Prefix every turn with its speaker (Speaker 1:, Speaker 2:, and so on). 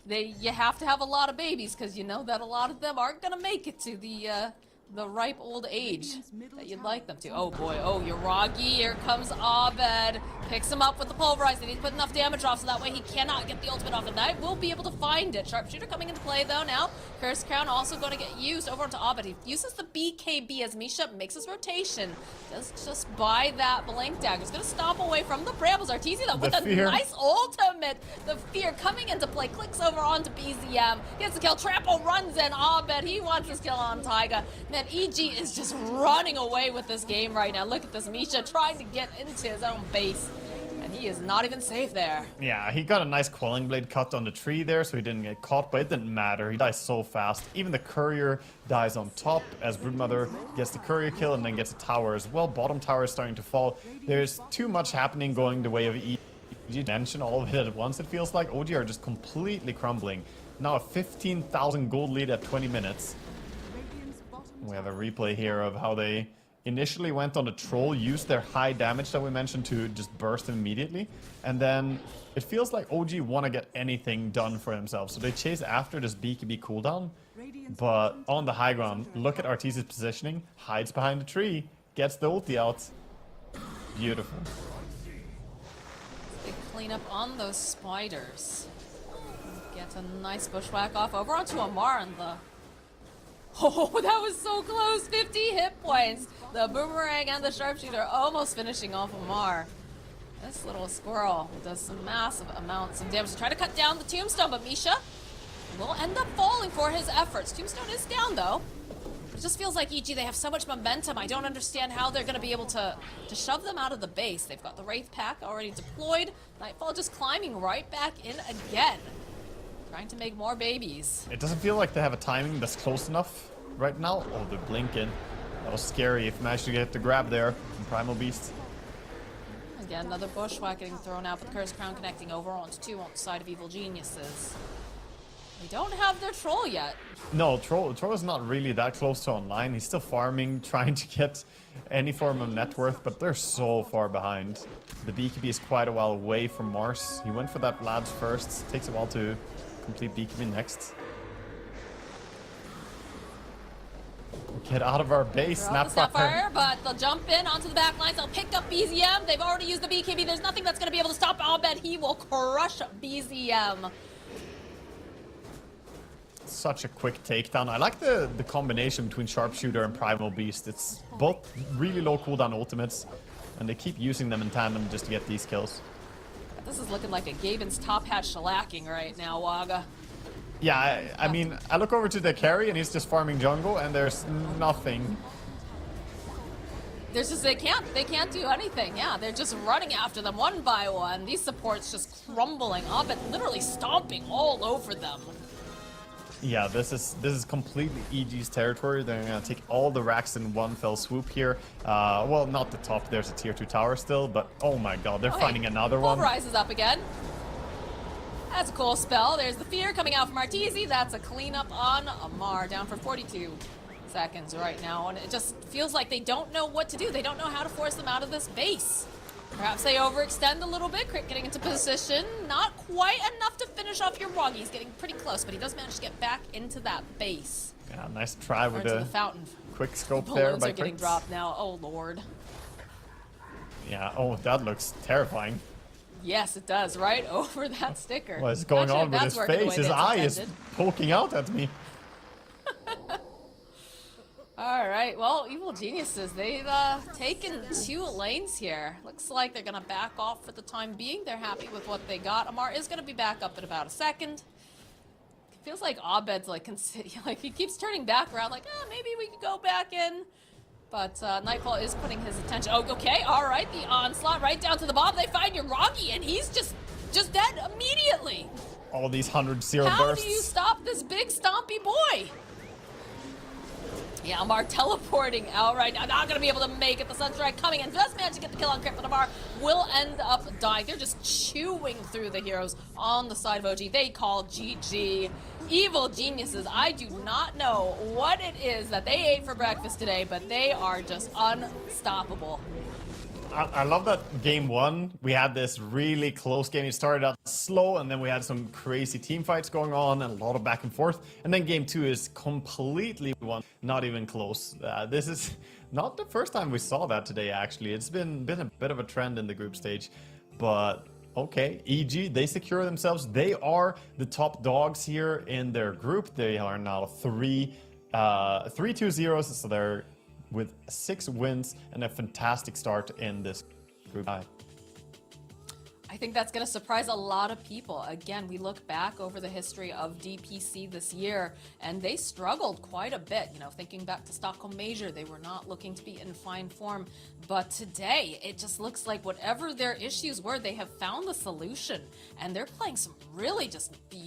Speaker 1: you have to have a lot of babies because you know that a lot of them aren't gonna make it to the ripe old age that you'd like them to. Oh boy, oh Yuragi, here comes Abed. Picks him up with the pulverize. They need to put enough damage off so that way he cannot get the ultimate off, and that will be able to find it. Sharpshooter coming into play though now. Curse Crown also going to get used over onto Abed. He uses the BKB as Misha makes his rotation. Does just buy that Blink Dagger. He's going to stomp away from the Brambles. Arteezy though with a nice ultimate. The fear coming into play. Clicks over onto BZM. Gets the kill. Trample runs in. Abed, he wants his kill on Taiga. Man, EG is just running away with this game right now. Look at this, Misha trying to get into his own base. And he is not even safe there.
Speaker 2: Yeah, he got a nice Quelling Blade cut on the tree there, so he didn't get caught, but it didn't matter. He dies so fast. Even the Courier dies on top as Broodmother gets the Courier kill and then gets a tower as well. Bottom tower is starting to fall. There's too much happening going the way of EG. Mention all of it at once, it feels like. OG are just completely crumbling. Now a 15,000 gold lead at 20 minutes. We have a replay here of how they initially went on the troll, used their high damage that we mentioned to just burst him immediately, and then it feels like OG want to get anything done for themselves, so they chase after this BKB cooldown, but on the high ground, look at Arteezy's positioning, hides behind the tree, gets the ulti out. Beautiful.
Speaker 1: Big cleanup on those spiders. Get a nice bushwhack off over onto Amar and the... Oh, that was so close! 50 hit points! The Boomerang and the Sharpshooter almost finishing off Amar. This little squirrel does some massive amounts of damage to try to cut down the Tombstone, but Misha will end up falling for his efforts. Tombstone is down, though. It just feels like EG, they have so much momentum. I don't understand how they're going to be able to shove them out of the base. They've got the Wraith Pack already deployed. Nightfall just climbing right back in again. Trying to make more babies.
Speaker 2: It doesn't feel like they have a timing that's close enough right now. Oh, they're blinking. That was scary if managed to get the grab there from Primal Beast.
Speaker 1: Again, another bushwhack getting thrown out with Curse Crown connecting over onto two on the side of Evil Geniuses. They don't have their troll yet.
Speaker 2: No, Troll is not really that close to online. He's still farming, trying to get any form of net worth, but they're so far behind. The BKB is quite a while away from Mars. He went for that Vlad's first. Takes a while to complete BKB next. Get out of our base,
Speaker 1: Snapfire, but they'll jump in onto the back lines. They'll pick up BZM. They've already used the BKB. There's nothing that's going to be able to stop Abed. He will crush BZM.
Speaker 2: Such a quick takedown. I like the combination between Sharpshooter and Primal Beast. It's both really low cooldown ultimates, and they keep using them in tandem just to get these kills.
Speaker 1: This is looking like a Gaben's top hat shellacking right now, Waga.
Speaker 2: Yeah, I mean, I look over to the carry and he's just farming jungle and there's nothing.
Speaker 1: There's just, they can't do anything. Yeah, they're just running after them one by one. These supports just crumbling. Abed literally stomping all over them.
Speaker 2: Yeah, this is completely EG's territory. They're gonna take all the racks in one fell swoop here. Well, not the top. There's a tier 2 tower still, but oh my god, they're finding another one.
Speaker 1: Rises up again. That's a cool spell. There's the fear coming out from Arteezy. That's a cleanup on Amar, down for 42 seconds right now, and it just feels like they don't know what to do. They don't know how to force them out of this base. Perhaps they overextend a little bit. Crit getting into position. Not quite enough to finish off your Woggy. He's getting pretty close, but he does manage to get back into that base.
Speaker 2: Yeah, nice try with
Speaker 1: the fountain.
Speaker 2: Quick scope
Speaker 1: the
Speaker 2: there.
Speaker 1: Balloons are getting dropped now. Oh, Lord.
Speaker 2: Yeah, oh, that looks terrifying.
Speaker 1: Yes, it does. Right over that sticker.
Speaker 2: What is going on with his face? His eye is poking out at me.
Speaker 1: Alright, well, Evil Geniuses, they've taken 2 lanes here. Looks like they're going to back off for the time being. They're happy with what they got. Amar is going to be back up in about a second. It feels like Abed's like he keeps turning back around like, maybe we could go back in. But Nightfall is putting his attention. Oh, okay, alright, the onslaught right down to the bottom. They find Yuragi, and he's just dead immediately.
Speaker 2: All these 100 zero bursts.
Speaker 1: How do you stop this big stompy boy? Yeah, Amar teleporting out right now. Not going to be able to make it. The Sunstrike coming in. Just managed to get the kill on Crit, but Amar will end up dying. They're just chewing through the heroes on the side of OG. They call GG. Evil Geniuses, I do not know what it is that they ate for breakfast today, but they are just unstoppable.
Speaker 2: I love that game one, we had this really close game. It started out slow, and then we had some crazy team fights going on and a lot of back and forth. And then game two is completely one, not even close. This is not the first time we saw that today, actually. It's been a bit of a trend in the group stage. But okay, EG, they secure themselves. They are the top dogs here in their group. They are now 3-2-0, so they're with 6 wins and a fantastic start in this group.
Speaker 1: I think that's going to surprise a lot of people. Again, we look back over the history of DPC this year, and they struggled quite a bit. You know, thinking back to Stockholm Major, they were not looking to be in fine form. But today, it just looks like whatever their issues were, they have found the solution, and they're playing some really just beautiful